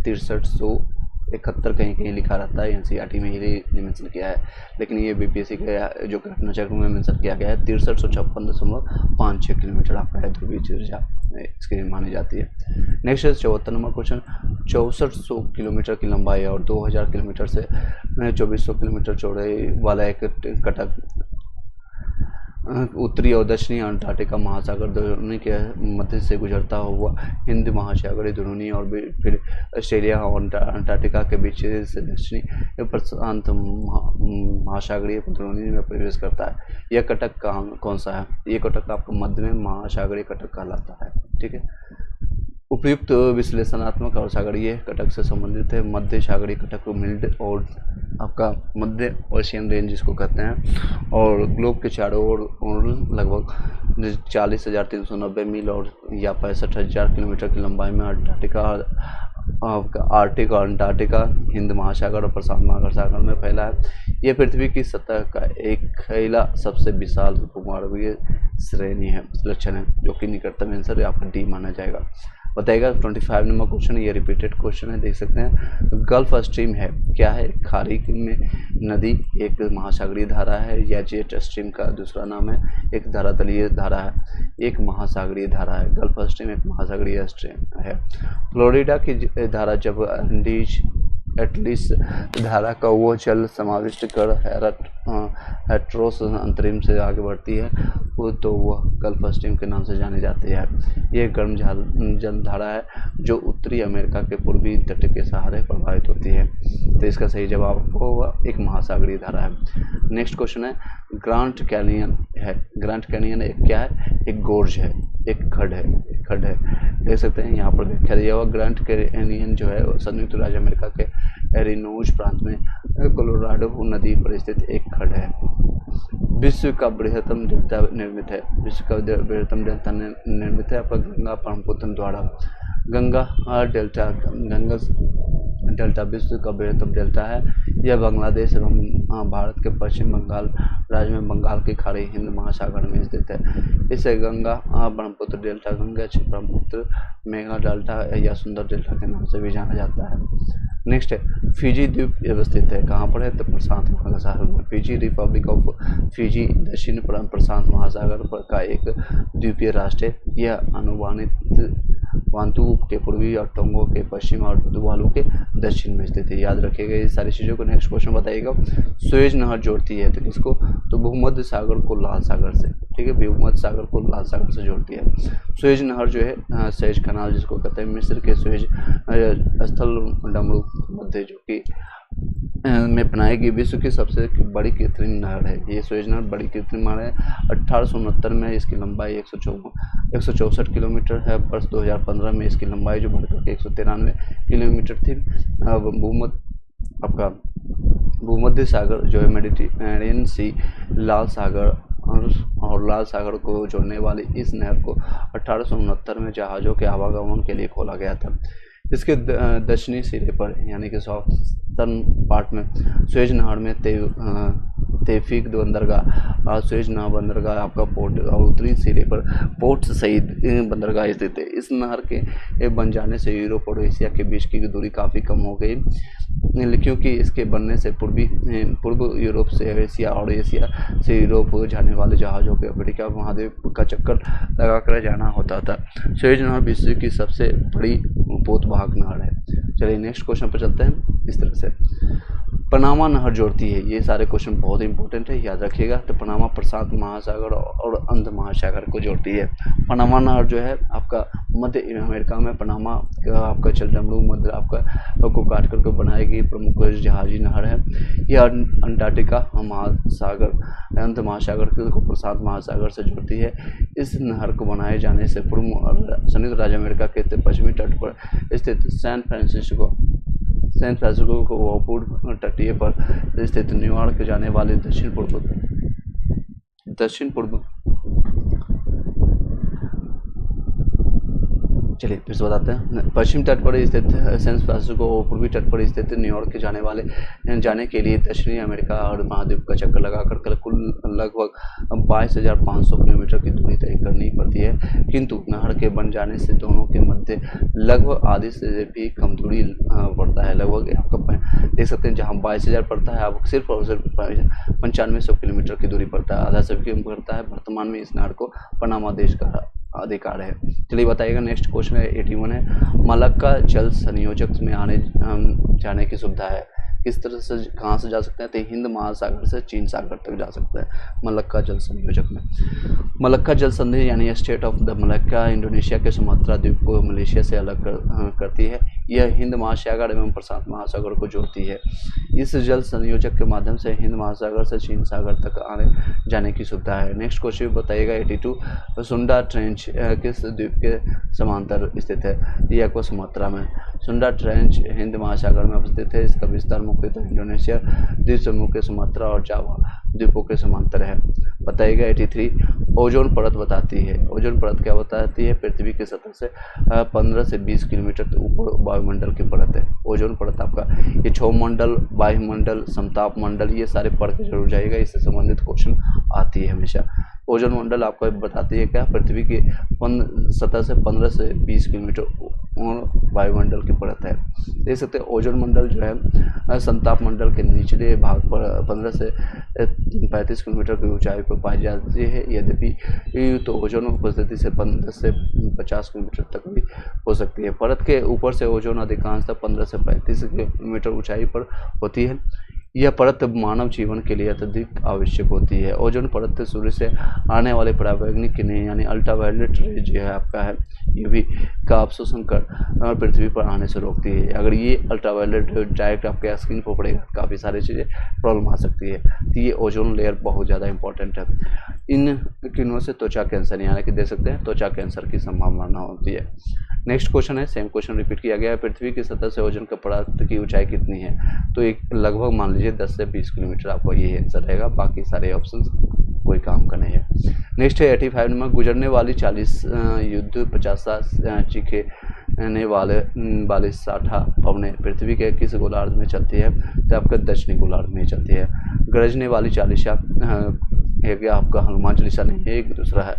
6371 कहीं लिखा रहता है, एनसीईआरटी में ये मेंशन किया है, लेकिन ये बीपीएससी के जो घटना चक्र में मेंशन किया गया है 6356.56 किलोमीटर आपका है ध्रुवीय त्रिज्या इसकी मानी जाती है। नेक्स्ट है 74 नंबर क्वेश्चन, 6400 किलोमीटर की लंबाई और 2000 किलोमीटर से 2400 किलोमीटर चौड़ाई वाला एक कटक उत्तरी और दक्षिणी अंटार्कटिका महासागर दोनों के मध्य से गुजरता हुआ हिंद महासागरीय द्रोणी और फिर ऑस्ट्रेलिया और अंटार्कटिका के बीच से दक्षिणी प्रशांत महासागरीय द्रोणी में प्रवेश करता है। यह कटक कौन सा है? ये कटक आपका मध्य में महासागरीय कटक कहलाता है। ठीक है, उपयुक्त विश्लेषणात्मक और सागरीय कटक से संबंधित है। मध्य सागरीय कटक मिल्ड और आपका मध्य ओशियन रेंज जिसको कहते हैं, और ग्लोब के चारों ओर लगभग 40,390 मील और या 65,000 किलोमीटर की लंबाई में आर्कटिक और अंटार्कटिका हिंद महासागर और प्रशांत महासागर में फैला है। यह पृथ्वी की सतह का एक अकेला सबसे विशाल उपमहाद्वीपीय श्रेणी है, लक्षण है, जो कि निकटतम आंसर आपका डी माना जाएगा। बताइएगा 25 नंबर क्वेश्चन, ये रिपीटेड क्वेश्चन है, देख सकते हैं। गल्फ स्ट्रीम है क्या है? खाड़ी में नदी, एक महासागरीय धारा है, या जेट स्ट्रीम का दूसरा नाम है, एक धरातलीय धारा है, एक महासागरीय धारा है। गल्फ स्ट्रीम एक महासागरीय स्ट्रीम है। फ्लोरिडा की धारा जब एटलिस धारा का वो जल समाविष्ट कर हेट्रोस अंतरिम से आगे बढ़ती है तो वह गल्फ स्ट्रीम के नाम से जानी जाती है। ये गर्म जल धारा है जो उत्तरी अमेरिका के पूर्वी तट के सहारे प्रभावित होती है। तो इसका सही जवाब होगा एक महासागरीय धारा है। नेक्स्ट क्वेश्चन है, ग्रैंड कैनियन है। ग्रैंड कैनियन एक क्या है? एक गोर्ज है, एक खड्ड है, देख सकते हैं यहाँ पर व्याख्या दिया हुआ। ग्रैंड कैनियन जो है संयुक्त राज्य अमेरिका के एरिनोज प्रांत में कोलोराडो नदी पर स्थित एक खड्ड है। विश्व का बृहत्तम डेल्टा निर्मित है। विश्व का बृहत्तम डेल्टा निर्मित है आपका गंगा ब्रह्मपुत्र द्वारा। गंगा डेल्टा विश्व का बृहत्तम डेल्टा है। यह बांग्लादेश एवं भारत के पश्चिम बंगाल राज्य में बंगाल की खाड़ी हिंद महासागर में स्थित है। इसे गंगा ब्रह्मपुत्र डेल्टा, गंगा ब्रह्मपुत्र मेघना डेल्टा या सुंदर डेल्टा के नाम से भी जाना जाता है। नेक्स्ट है, फिजी द्वीप स्थित है कहाँ पर है? तो प्रशांत महासागर में। फिजी रिपब्लिक ऑफ फिजी दक्षिण प्रशांत महासागर पर का एक द्वीपीय राष्ट्र है। यह अनुमानित वान्तु के पूर्वी और टोंगो के पश्चिम और तुवालू के दक्षिण में स्थित है। याद रखिएगा ये सारी चीज़ों को। नेक्स्ट क्वेश्चन बताइएगा, सुएज नहर जोड़ती है तो किसको? तो भूमध्य सागर को लाल सागर से। ठीक है, भूमध्य सागर को लाल सागर से जोड़ती है। सुएज नहर जो है सुएज कनाल जिसको कहते हैं, मिस्र के सुएज स्थल डमरू मध्य जो कि में बनाई गई विश्व की सबसे बड़ी कृत्रिम नहर है। ये सुएज नहर बड़ी कृत्रिम नहर है। 1869 में इसकी लंबाई 164 किलोमीटर है। वर्ष 2015 में इसकी लंबाई जो बढ़कर के 193 किलोमीटर थी। अब आपका भूमध्य सागर जो है मेडिटेरेनियन सी, लाल सागर और लाल सागर को जोड़ने वाली इस नहर को 1869 में जहाज़ों के आवागमन के लिए खोला गया था। इसके दक्षिणी सिरे पर यानी कि साउथर्न पार्ट में सुएज नहर में तौफीक बंदरगाह, सुएज नहर बंदरगाह आपका पोर्ट और उत्तरी सिरे पर पोर्ट सईद बंदरगाह स्थित है। इस नहर के बन जाने से यूरोप और एशिया के बीच की दूरी काफ़ी कम हो गई, क्योंकि इसके बनने से पूर्व यूरोप से एशिया और एशिया से यूरोप जाने वाले जहाज़ों के अफ्रीका महाद्वीप का चक्कर लगाकर जाना होता था। सुएज नहर विश्व की सबसे बड़ी पोतवाहक नहर है। चलिए नेक्स्ट क्वेश्चन पर चलते हैं। इस तरह से पनामा नहर जोड़ती है। ये सारे क्वेश्चन बहुत इंपॉर्टेंट है, याद रखिएगा। तो पनामा प्रशांत महासागर और अंध महासागर को जोड़ती है। पनामा नहर जो है आपका मध्य अमेरिका में पनामा का आपका चंद्रमणु मध्य आपका को काट करके बनाई गई प्रमुख जहाजी नहर है। यह अंटार्कटिका महासागर अंध महासागर को प्रशांत महासागर से जोड़ती है। इस नहर को बनाए जाने से पूर्व संयुक्त राज्य अमेरिका के पश्चिमी तट पर स्थित सैन फ्रांसिस्को को पूर्व तटीय पर स्थित न्यूयॉर्क जाने वाले दक्षिण पूर्व चलिए फिर से बताते हैं। पश्चिम तट पर स्थित सैन फ्रांसिस्को और पूर्वी तट पर स्थित न्यूयॉर्क जाने के लिए दक्षिणी अमेरिका और महाद्वीप का चक्कर लगाकर कुल लगभग 22,500 किलोमीटर की दूरी तय करनी पड़ती है। किंतु नहर के बन जाने से दोनों के मध्य लगभग आधी से भी कम दूरी पड़ता है। लगभग आपका देख सकते हैं, जहाँ 22,000 पड़ता है आप सिर्फ और सिर्फ 9500 किलोमीटर की दूरी पड़ता है, आधा से भी कम पड़ता है। वर्तमान में इस नहर को पनामा देश का अधिकार है। चलिए बताइएगा। नेक्स्ट क्वेश्चन है 81 है। मलक्का जल संयोजक में आने जाने की सुविधा है। किस तरह से कहाँ से जा सकते हैं? तो हिंद महासागर से चीन सागर तक जा सकते हैं मलक्का जल संयोजक में। मलक्का जल संधि यानी state of the Malacca Indonesia के सुमात्रा द्वीप को मलेशिया से अलग करती है। यह हिंद महासागर एवं प्रशांत महासागर को जोड़ती है। इस जल संयोजक के माध्यम से हिंद महासागर से चीन सागर तक आने जाने की सुविधा है। नेक्स्ट क्वेश्चन बताइएगा 82। सुंडा ट्रेंच किस द्वीप के समांतर स्थित है? यह आपको सुमात्रा में। सुंडा ट्रेंच हिंद महासागर में अवस्थित है। इसका विस्तार मुख्यतः इंडोनेशिया द्वीप समूह के सुमात्रा और जावा द्वीपों के समांतर है। बताइएगा 83। ओजोन परत बताती है। ओजोन परत क्या बताती है? पृथ्वी की सतह से 15 से 20 किलोमीटर ऊपर वायुमंडल की परत है। ओजोन परत आपका ये क्षोभमंडल, वायुमंडल, समताप मंडल, ये सारे पढ़ के जरूर जाइएगा, इससे संबंधित क्वेश्चन आती है हमेशा। ओजोन मंडल आपको बताती है क्या? पृथ्वी की सतह से 15 से 20 किलोमीटर वायुमंडल की परत है। देख सकते हैं ओजोन मंडल जो है संताप मंडल के निचले भाग पर 15 से 35 किलोमीटर की ऊंचाई पर पाई जाती है। यद्यपि तो ओजोन उपस्थिति से 15 से 50 किलोमीटर तक भी हो सकती है। परत के ऊपर से ओजोन अधिकांशतः 15 से 35 किलोमीटर ऊंचाई पर होती है। यह परत मानव जीवन के लिए अत्यधिक आवश्यक होती है। ओजोन परत सूर्य से आने वाले पराबैंगनी किरणें यानी अल्ट्रावायलेट रे जो है आपका है यूवी का अवशोषण कर पृथ्वी पर आने से रोकती है। अगर ये अल्ट्रावायलेट डायरेक्ट आपके स्किन पर पड़ेगा काफ़ी सारी चीज़ें प्रॉब्लम आ सकती है। तो ये ओजोन लेयर बहुत ज़्यादा इंपॉर्टेंट है। इन किरणों से त्वचा कैंसर यानी कि देख सकते हैं त्वचा कैंसर की संभावना होती है। नेक्स्ट क्वेश्चन है, सेम क्वेश्चन रिपीट किया गया है। पृथ्वी की सतह से ओजोन का परत की ऊंचाई कितनी है? तो एक लगभग मान लीजिए 10 से 20 किलोमीटर आपको ये आंसर रहेगा, बाकी सारे ऑप्शन कोई काम का नहीं है। नेक्स्ट है 85 में गुजरने वाली 40 युद्ध 50 चीखे वाले 60 पवने पृथ्वी के किस गोलार्ध में चलती है? तो आपका दक्षिणी गोलार्ध में चलती है। गरजने वाली 40 एक आपका हनुमान चालीसा नहीं है, एक दूसरा है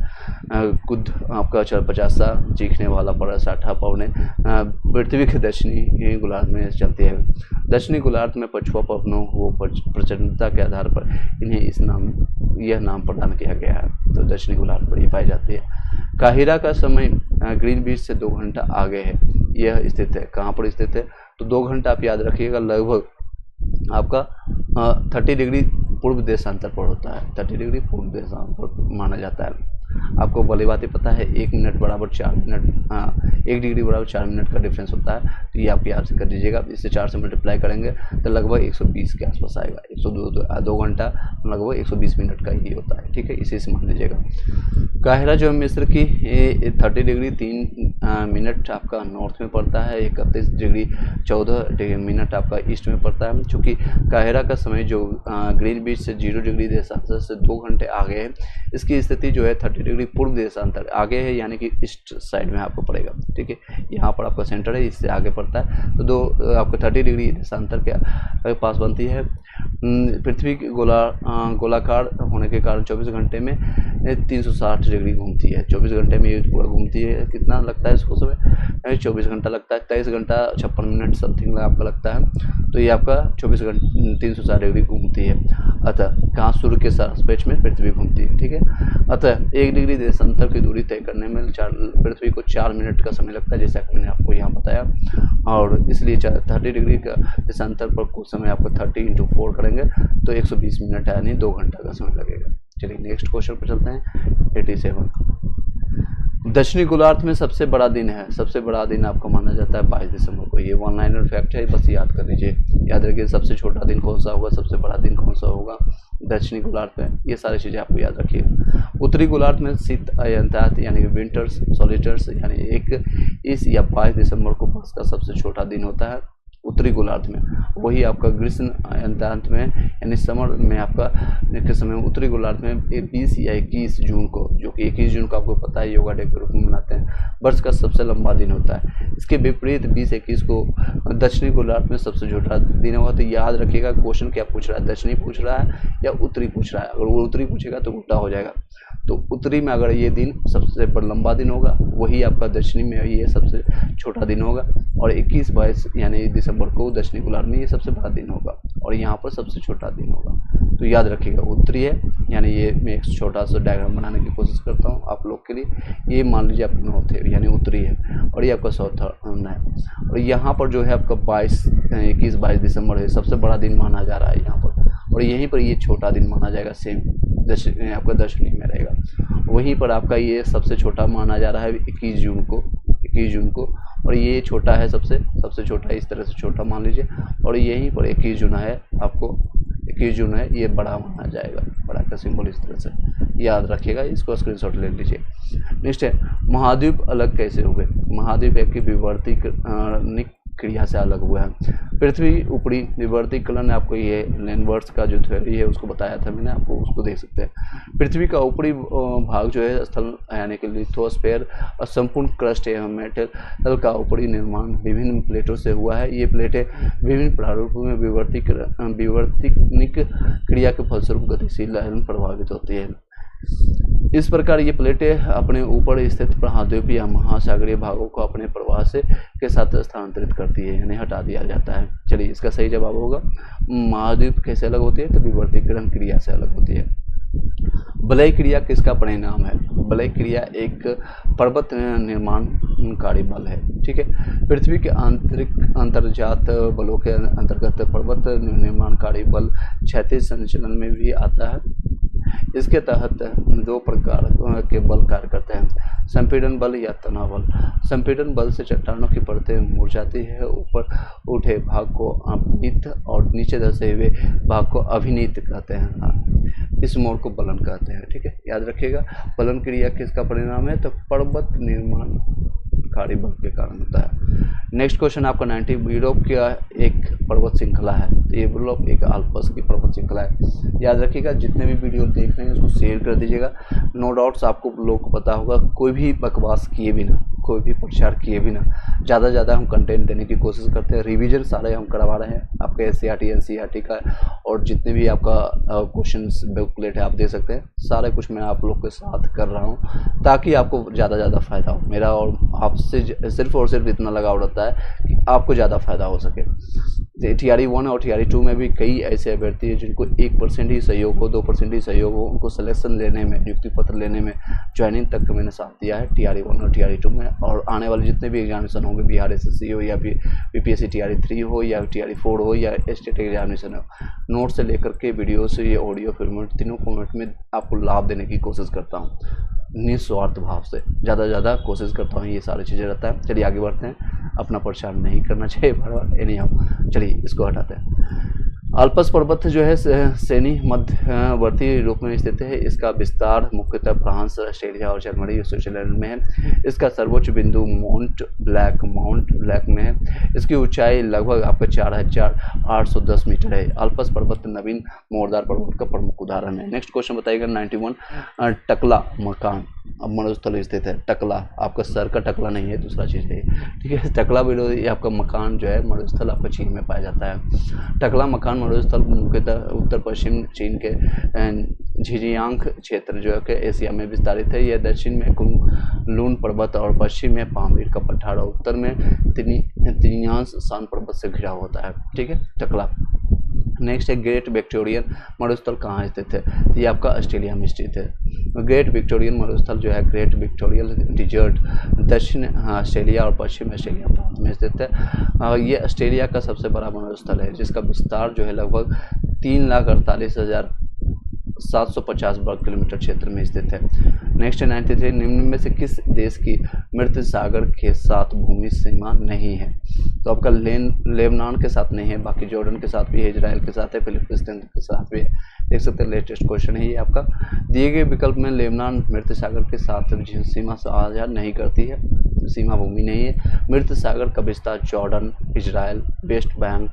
कुद आपका 50 चीखने वाला पड़ा 60 पवने पृथ्वी के दक्षिणी गोलार्ध में चलती है। दक्षिणी गोलार्ध में पछुआ पवनों वो प्रचंडता के आधार पर इन्हें यह नाम प्रदान किया गया है। तो दक्षिणी गोलार्ध पर ये पाई जाती है। काहिरा का समय ग्रीनविच से 2 घंटा आगे है। यह स्थित है कहाँ पर स्थित है? तो 2 घंटा आप याद रखिएगा, लगभग आपका 30 डिग्री पूर्व देशांतर पर होता है। 30 डिग्री पूर्व देशांतर माना जाता है। आपको भली बात ही पता है 1 मिनट बराबर 4 मिनट 1 डिग्री बराबर 4 मिनट का डिफरेंस होता है। तो ये आप याद से कर दीजिएगा। इसे 4 से मल्टीप्लाई करेंगे तो लगभग 120 के आसपास आएगा। 2 घंटा लगभग 120 मिनट का ही होता है, ठीक है, इसी से मान लीजिएगा। काहिरा जो है मिस्र की 30 डिग्री 3 मिनट आपका नॉर्थ में पड़ता है, 31 डिग्री 14 मिनट आपका ईस्ट में पड़ता है। चूँकि काहिरा का समय जो ग्रीन बीच से 0 डिग्री देशांतर से 2 घंटे आगे है, इसकी स्थिति जो है 30 डिग्री पूर्व देशांतर आगे है, यानी कि ईस्ट साइड में आपको पड़ेगा, ठीक है। यहाँ पर आपका सेंटर है, इससे आगे पड़ता है, तो आपको 30 डिग्री देशांतर के पास बनती है। पृथ्वी की गोलाकार होने के कारण 24 घंटे में 360 डिग्री घूमती है। 24 घंटे में ये पूरा घूमती है। कितना लगता है इसको समय? 24 घंटा लगता है। 23 घंटा 56 मिनट समथिंग आपका लगता है। तो ये आपका 24 घंटे 360 डिग्री घूमती है। अतः कहाँ? सूर्य के सापेक्ष में पृथ्वी घूमती है, ठीक है। अतः 1 डिग्री देशांतर की दूरी तय करने में पृथ्वी को 4 मिनट का समय लगता है, जैसा कि मैंने आपको यहाँ बताया। और इसलिए 30 डिग्री का देशांतर पर कुछ समय आपको 30 × 4 करेंगे तो 120 मिनट यानी 2 घंटा का समय लगेगा। चलिए नेक्स्ट क्वेश्चन पर चलते हैं। 87 दक्षिणी गोलार्ध में सबसे बड़ा दिन है। सबसे बड़ा दिन आपका माना जाता है 22 दिसंबर को। ये 1 लाइनर फैक्ट है, बस याद कर लीजिए। याद रखिए सबसे छोटा दिन कौन सा होगा, सबसे बड़ा दिन कौन सा होगा दक्षिणी गोलार्ध में, ये सारी चीज़ें आपको याद रखिए। उत्तरी गोलार्ध में शीत अयनतात यानी कि विंटर्स सोलिटर्स यानी 21 या 22 दिसंबर को वर्ष का सबसे छोटा दिन होता है उत्तरी गोलार्ध में। वही आपका ग्रीष्म अयनतात में यानी समर में आपका के समय उत्तरी गोलार्ध में 20 या 21 जून को, जो कि 21 जून को आपको पता है योगा डे के रूप में मनाते हैं, वर्ष का सबसे लंबा दिन होता है। इसके विपरीत 20-21 को दक्षिणी गोलार्ध में सबसे छोटा दिन होगा। तो याद रखिएगा क्वेश्चन क्या पूछ रहा है, दक्षिणी पूछ रहा है या उत्तरी पूछ रहा है। अगर वो उत्तरी पूछेगा तो उल्टा हो जाएगा। तो उत्तरी में अगर ये दिन सबसे लंबा दिन होगा, वही आपका दक्षिणी में ये सबसे छोटा दिन होगा। और 21-22 यानी दिसंबर को दक्षिणी गोलार्ध में ये सबसे बड़ा दिन होगा और यहाँ पर सबसे छोटा दिन होगा। तो याद रखिएगा उत्तरी है, यानी ये मैं एक छोटा सा डायग्राम बनाने की कोशिश करता हूँ आप लोग के लिए। ये मान लीजिए आपका नॉर्थ है यानी उत्तरी है, और ये आपका साउथर्न है। और यहाँ पर जो है आपका 21-22 दिसंबर है, सबसे बड़ा दिन माना जा रहा है यहाँ पर। और यहीं पर ये छोटा दिन माना जाएगा, सेम आपका दक्षिणी में रहेगा। वहीं पर आपका ये सबसे छोटा माना जा रहा है 21 जून को, और ये छोटा है सबसे छोटा, इस तरह से छोटा मान लीजिए। और यहीं पर 21 जून है, आपको 21 जून है, ये बड़ा माना जाएगा, बड़ा का सिंबल इस तरह से याद रखिएगा। इसको स्क्रीनशॉट ले लीजिए। नेक्स्ट है महाद्वीप अलग कैसे हुए। महाद्वीप एक की विवर्तिक क्रिया से अलग हुआ है। पृथ्वी ऊपरी विवर्तीकरण, आपको ये लैंडवर्ड्स का जो थ्योरी है उसको बताया था मैंने आपको, उसको देख सकते हैं। पृथ्वी का ऊपरी भाग जो है स्थल यानी कि लिथोस्फीयर और संपूर्ण क्रस्ट एवं मेटल का ऊपरी निर्माण विभिन्न प्लेटों से हुआ है। ये प्लेटें विभिन्न प्रारूपों में विवर्तनिक क्रिया के फलस्वरूप गतिशील एवं प्रभावित होती है। इस प्रकार ये प्लेटें अपने ऊपर स्थित महाद्वीप या महासागरीय भागों को अपने प्रवाह से के साथ स्थानांतरित करती है, यानी हटा दिया जाता है। चलिए इसका सही जवाब होगा महाद्वीप कैसे अलग होती है, तो विवर्तीकरण क्रिया से अलग होती है। वलय क्रिया किसका परिणाम है। वलय क्रिया एक पर्वत निर्माणकारी बल है, ठीक है। पृथ्वी के अंतर्जात बलों के अंतर्गत पर्वत निर्माणकारी बल क्षैतिज संचलन में भी आता है। इसके तहत 2 प्रकार के बल कार्य करते हैं, संपीड़न बल या तनाव बल। संपीड़न बल से चट्टानों की परतें मुड़ जाती है, ऊपर उठे भाग को अपनीत और नीचे धंसे हुए भाग को अभिनीत कहते हैं। इस मोड़ को बलन कहते हैं, ठीक है, याद रखिएगा। बलन क्रिया किसका परिणाम है, तो पर्वत निर्माणकारी बल के कारण होता है। नेक्स्ट क्वेश्चन आपका 90 यूरोप का एक पर्वत श्रृंखला है। तो ये यूरोप एक आल्प्स की पर्वत श्रृंखला है। याद रखिएगा जितने भी वीडियो देख रहे हैं उसको शेयर कर दीजिएगा। नो डाउट्स आपको लोग को पता होगा, कोई भी बकवास किए बिना, कोई भी प्रचार किए बिना ज़्यादा से ज़्यादा हम कंटेंट देने की कोशिश करते हैं। रिवीजन सारे हम करवा रहे हैं आपके SCRT NCERT का, और जितने भी आपका क्वेश्चंस बुकलेट है आप दे सकते हैं, सारे कुछ मैं आप लोग के साथ कर रहा हूं ताकि आपको ज़्यादा फ़ायदा हो। मेरा और आपसे सिर्फ और सिर्फ इतना लगाव रहता है कि आपको ज़्यादा फ़ायदा हो सके। TRE 1 और TRE 2 में भी कई ऐसे अभ्यर्थी हैं जिनको 1% ही सहयोग हो, 2% ही सहयोग हो, उनको सिलेक्शन लेने में, नियुक्ति पत्र लेने में, ज्वाइनिंग तक का मैंने साथ दिया है TRE 1 और TRE 2 में। और आने वाले जितने भी एग्जामिनेशन होंगे, बिहार SSC हो या BPSC TRE 3 हो या TRE 4 हो या स्टेट एग्जामिनेशन हो, नोट से लेकर के वीडियो से ये ऑडियो फॉर्मेट, तीनों फॉर्मेट में आपको लाभ देने की कोशिश करता हूँ। निस्वार्थ भाव से ज़्यादा कोशिश करता हूँ, ये सारी चीज़ें रहता है। चलिए आगे बढ़ते हैं, अपना प्रचार नहीं करना चाहिए बार बार, एनी हाउ चलिए इसको हटाते हैं। अल्पस पर्वत जो है श्रेणी मध्यवर्ती रूप में स्थित है। इसका विस्तार मुख्यतः फ्रांस, ऑस्ट्रेलिया और जर्मनी और स्विट्जरलैंड में है। इसका सर्वोच्च बिंदु माउंट ब्लैक में है। इसकी ऊंचाई लगभग आपका 4810 मीटर है। अल्पस पर्वत नवीन मोरदार पर्वत का प्रमुख उदाहरण है। नेक्स्ट क्वेश्चन बताइएगा 91, टकला मकान अब मरुस्थल स्थित है। टकला आपका सर का टकला नहीं है, दूसरा चीज़ है, ठीक है। टकला बिलो ये आपका मकान जो है मरुस्थल आपका चीन में पाया जाता है। टकला मकान मरुस्थल मुख्यतः उत्तर पश्चिम चीन के झिंजियांग क्षेत्र जो है कि एशिया में विस्तारित है। यह दक्षिण में कुनलुन पर्वत और पश्चिम में पामीर का पठार और उत्तर में तिनियांस शान पर्वत से घिरा होता है, ठीक है टकला। नेक्स्ट है ग्रेट विक्टोरियन मरुस्थल कहाँ स्थित है, तो ये आपका ऑस्ट्रेलिया में स्थित है। ग्रेट विक्टोरियन मरुस्थल जो है ग्रेट विक्टोरियल डिजर्ट दक्षिण ऑस्ट्रेलिया और पश्चिम ऑस्ट्रेलिया प्रांत में स्थित है। ये ऑस्ट्रेलिया का सबसे बड़ा मरुस्थल है, जिसका विस्तार जो है लगभग 3,48,750 वर्ग किलोमीटर क्षेत्र में स्थित है। नेक्स्ट है 93, निम्न में से किस देश की मृत सागर के साथ भूमि सीमा नहीं है, तो आपका लेबनान के साथ नहीं है, बाकी जॉर्डन के साथ भी है, इजराइल के साथ है, फिलिस्तीन के साथ भी है। देख सकते हैं लेटेस्ट क्वेश्चन है ये आपका। दिए गए विकल्प में लेबनान मृत सागर के साथ सीमा साझा नहीं करती है, सीमा भूमि नहीं है। मृत सागर का विस्तार जॉर्डन, इजराइल, वेस्ट बैंक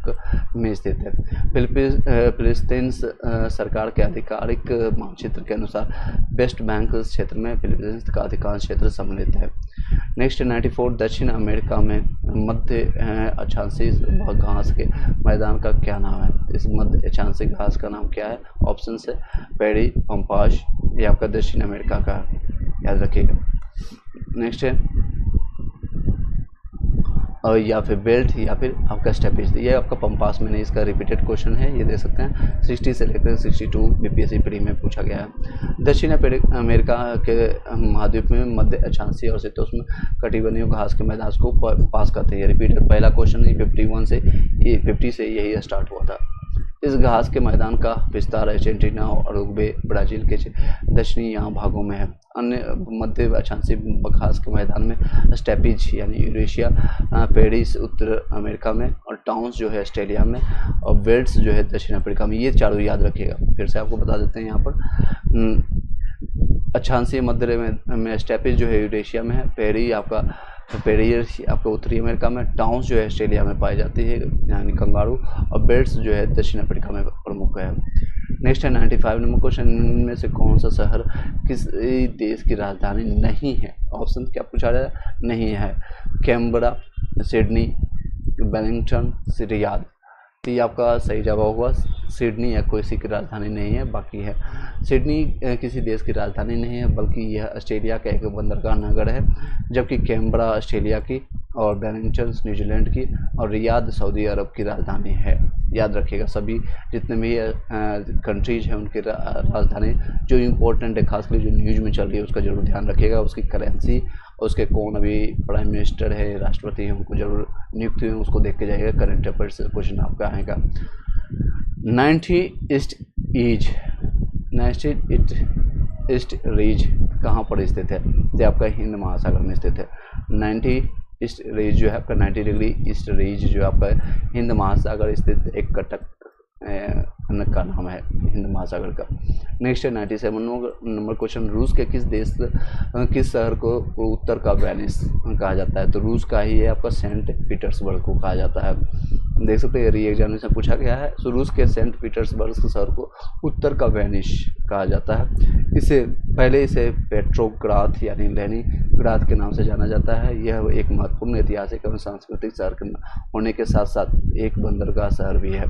में स्थित है। फिलिस्तीन सरकार के आधिकारिक मानचित्र के अनुसार वेस्ट बैंक क्षेत्र में फिलीपींस का अधिकांश क्षेत्र सम्मिलित है। नेक्स्ट 94, दक्षिण अमेरिका में मध्य अक्षांशीय घास के मैदान का क्या नाम है, इस मध्य अक्षांशीय घास का नाम क्या है, ऑप्शन है पेरी पंपास, ये आपका दक्षिण अमेरिका का याद रखिएगा। नेक्स्ट है और या फिर बेल्ट या फिर आपका स्टेपिज, ये आपका पंपास में नहीं, इसका रिपीटेड क्वेश्चन है, ये दे सकते हैं 60 से लेकर 62 बीपीएससी प्री में पूछा गया है। दक्षिण अमेरिका के महाद्वीप में मध्य अक्षांशीय और शीतोष्ण कटिबंधीय घास के मैदान को पास करते हैं। रिपीटेड पहला क्वेश्चन 50 से यही स्टार्ट हुआ था। इस घास के मैदान का विस्तार अर्जेंटीना और उरुग्वे, ब्राज़ील के दक्षिणी यहाँ भागों में है। अन्य मध्य अक्षांशीय घास के मैदान में स्टेपिज यानी यूरेशिया, पेरिस उत्तर अमेरिका में, और टाउन्स जो है ऑस्ट्रेलिया में, और वेल्स जो है दक्षिण अफ्रीका में। ये चारों याद रखिएगा। फिर से आपको बता देते हैं यहाँ पर अक्षांशीय मध्य में स्टेपिज जो है यूरेशिया में है, पेरी आपका उत्तरी अमेरिका में, टाउन्स जो है ऑस्ट्रेलिया में पाई जाती है यानी कंगारू, और बेल्ट्स जो है दक्षिण अफ्रीका में प्रमुख है। नेक्स्ट है 95 नंबर क्वेश्चन, में से कौन सा शहर किसी देश की राजधानी नहीं है, ऑप्शन क्या पूछा रहा है, नहीं है कैनबरा, सिडनी, वेलिंगटन, रियाद। तो ये आपका सही जवाब होगा सिडनी, या कोई सी की राजधानी नहीं है, बाकी है सिडनी किसी देश की राजधानी नहीं है, बल्कि यह ऑस्ट्रेलिया का एक बंदरगाह नगर है, जबकि कैनबरा ऑस्ट्रेलिया की, और वेलिंगटन न्यूजीलैंड की, और रियाद सऊदी अरब की राजधानी है। याद रखिएगा सभी जितने भी कंट्रीज हैं उनकी राजधानी जो इम्पोर्टेंट है, खासकर जो न्यूज़ में चल रही है उसका जरूर ध्यान रखिएगा। उसकी करेंसी, उसके कौन अभी प्राइम मिनिस्टर है, राष्ट्रपति है, उनको जरूर नियुक्त हुए उसको देख के जाइएगा। करंट अफेयर से क्वेश्चन आपका आएगा। 90 ईस्ट रीज कहाँ पर स्थित है, तो आपका हिंद महासागर में स्थित है। 90 ईस्ट रीज जो है आपका 90 डिग्री ईस्ट रीज जो आपका हिंद महासागर स्थित एक कटक का नाम है हिंद महासागर का। नेक्स्ट है 97 नंबर क्वेश्चन, रूस के किस शहर को उत्तर का वेनिस कहा जाता है, तो रूस का ही है आपका सेंट पीटर्सबर्ग को कहा जाता है। देख सकते हैं री एग्जामिनेशन पूछा गया है। तो रूस के सेंट पीटर्सबर्ग के शहर को उत्तर का वेनिस कहा जाता है। इसे पेट्रोग्राद यानी लेनिनग्राद के नाम से जाना जाता है। यह एक महत्वपूर्ण ऐतिहासिक एवं सांस्कृतिक शहर होने के साथ साथ एक बंदरगाह शहर भी है।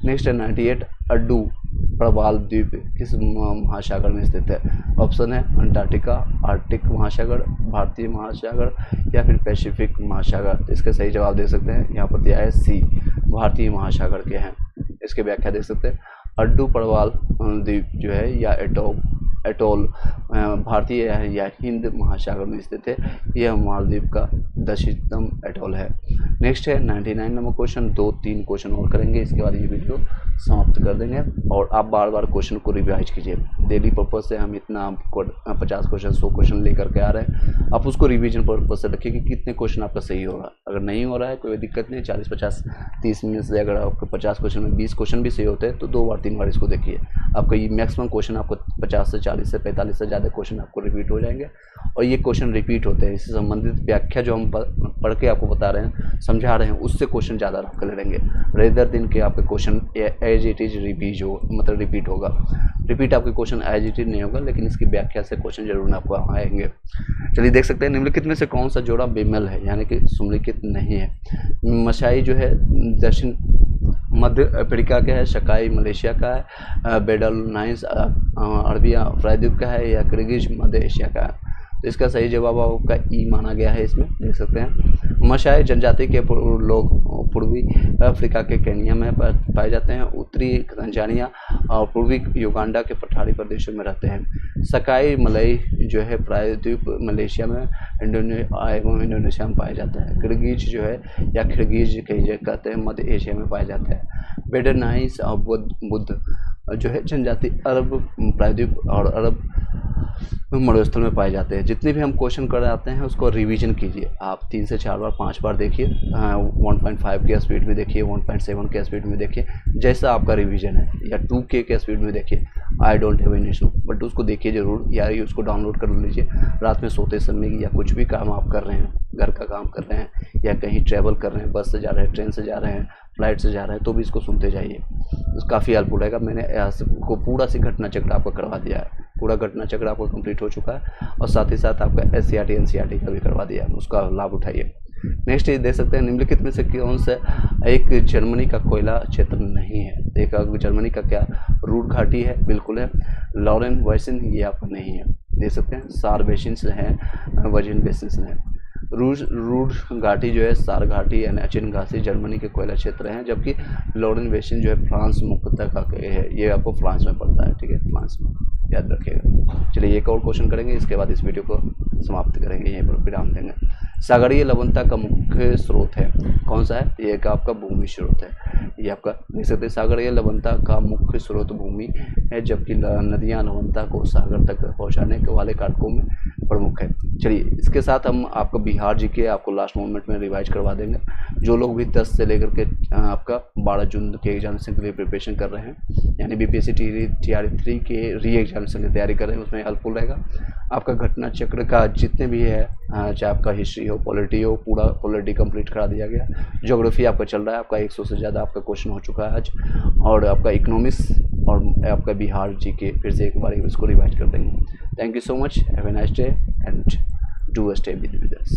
नेक्स्ट है 98 अड्डू प्रवाल द्वीप किस महासागर में स्थित है, ऑप्शन है अंटार्कटिका, आर्कटिक महासागर, भारतीय महासागर, या फिर पैसिफिक महासागर। इसका सही जवाब देख सकते हैं यहाँ पर दिया है सी, भारतीय महासागर के हैं। इसके व्याख्या देख सकते हैं, अड्डू प्रवाल द्वीप जो है या एटोल भारतीय या हिंद महासागर में स्थित है। यह मालदीव का दक्षिणतम एटोल है। नेक्स्ट है 99 नंबर क्वेश्चन, 2-3 क्वेश्चन और करेंगे, इसके बाद ये वीडियो समाप्त कर देंगे। और आप बार बार क्वेश्चन को रिवाइज कीजिए, डेली पर्पज से हम इतना 50 क्वेश्चन 100 क्वेश्चन लेकर के आ रहे हैं, आप उसको रिवीजन पर्पज से रखिए कि कितने क्वेश्चन आपका सही होगा। अगर नहीं हो रहा है कोई दिक्कत नहीं, 40-50-30 मिनट से अगर आपके 50 क्वेश्चन में 20 क्वेश्चन भी सही होते हैं तो 2 बार 3 बार इसको देखिए, आपका ये मैक्सिमम क्वेश्चन आपको 50 से 40 से 45 से ज़्यादा क्वेश्चन आपको रिपीट हो जाएंगे। और ये क्वेश्चन रिपीट होते हैं, इससे संबंधित व्याख्या जो हम पढ़ के आपको बता रहे हैं, समझा रहे हैं, उससे क्वेश्चन ज़्यादा आपके लड़ेंगे, रेदर दिन के आपके question as it is repeat हो, मतलब रिपीट होगा। रिपीट आपके क्वेश्चन एज इट इज नहीं होगा, लेकिन इसकी व्याख्या से क्वेश्चन जरूर आपको आएंगे। चलिए देख सकते हैं, निम्नलिखित में से कौन सा जोड़ा बेमेल है, यानी कि सुमलिखित नहीं है। मशाई जो है दक्षिण मध्य अफ्रीका का है, शकाई मलेशिया का है, बेडलनाइस अरबिया प्रायद्वीप का है, या किर्गिज मध्य एशिया का है। तो इसका सही जवाब आपका ई माना गया है। इसमें देख सकते हैं मशाई जनजाति के लोग पूर्वी अफ्रीका के केनिया में पाए जाते हैं, उत्तरी तंजानिया और पूर्वी युगांडा के पठारी प्रदेशों में रहते हैं। सकाई मलई जो है प्रायद्वीप मलेशिया में एवं इंडोनेशिया में पाया जाता है। किर्गिज जो है या खिर्गिज कई जगह कहते हैं, मध्य एशिया में पाया जाता है। बेडनाइस और बुद्ध जो है जनजाति अरब प्रायद्वीप और अरब मरुस्थल में पाए जाते हैं। जितने भी हम क्वेश्चन कर आते हैं उसको रिवीजन कीजिए, आप 3 से 4 बार 5 बार देखिए, 1.5 के स्पीड में देखिए, 1.7 के स्पीड में देखिए, जैसा आपका रिवीजन है, या 2K के स्पीड में देखिए। I don't have any issue, but उसको देखिए ज़रूर, या उसको डाउनलोड कर लीजिए रात में सोते समय, या कुछ भी काम आप कर रहे हैं, घर का काम कर रहे हैं या कहीं ट्रैवल कर रहे हैं, बस से जा रहे हैं, ट्रेन से जा रहे हैं, फ्लाइट से जा रहे हैं, तो भी इसको सुनते जाइए, काफ़ी हेल्पफुल रहेगा। मैंने को पूरा सी घटना चक्र आपको करवा दिया है, पूरा घटना चक्र आपको कंप्लीट हो चुका है, और साथ ही साथ आपका SCRT NCRT का भी करवा दिया है, उसका लाभ उठाइए। नेक्स्ट ये देख सकते हैं, निम्नलिखित में से कौन सा एक जर्मनी का कोयला क्षेत्र नहीं है। देखा जर्मनी का क्या, रूड घाटी है, बिल्कुल है। लॉरेन बेसिन ये आपका नहीं है, देख सकते हैं। सार बेसिन है, वर्जिन बेसिन है। रूड घाटी जो है, सार घाटी यानी अचिन घाटी जर्मनी के कोयला क्षेत्र हैं, जबकि लॉरेन बेसिन जो है फ्रांस मुख्यतः का है, ये आपको फ्रांस में पड़ता है, ठीक है, फ्रांस में, याद रखिएगा। चलिए एक और क्वेश्चन करेंगे, इसके बाद इस वीडियो को समाप्त करेंगे, यहीं पर विराम देंगे। सागरीय लवणता का मुख्य स्रोत है, कौन सा है, ये एक आपका भूमि स्रोत है, ये आपका देख सकते हैं। सागरीय लवणता का मुख्य स्रोत भूमि है, जबकि नदियां लवणता को सागर तक पहुंचाने के वाले कारकों में प्रमुख है। चलिए इसके साथ हम आपको बिहार जी के आपको लास्ट मोमेंट में रिवाइज करवा देंगे। जो लोग भी 10 से लेकर के आपका 12 जून के एग्जामिनेशन के लिए प्रिपरेशन कर रहे हैं, यानी BPSC TR3 के री एग्जामिनेशन की तैयारी कर रहे हैं, उसमें हेल्पफुल रहेगा। आपका घटना चक्र का जितने भी है, चाहे आपका हिस्ट्री हो, पॉलिटी हो, पूरा पॉलिटी कंप्लीट करा दिया गया। ज्योग्राफी आपका चल रहा है, आपका 100 से ज़्यादा आपका क्वेश्चन हो चुका है आज, और आपका इकोनॉमिक्स और आपका बिहार जी के फिर से एक बार इसको रिवाइज कर देंगे। Thank you so much, have a nice day and do stay with us.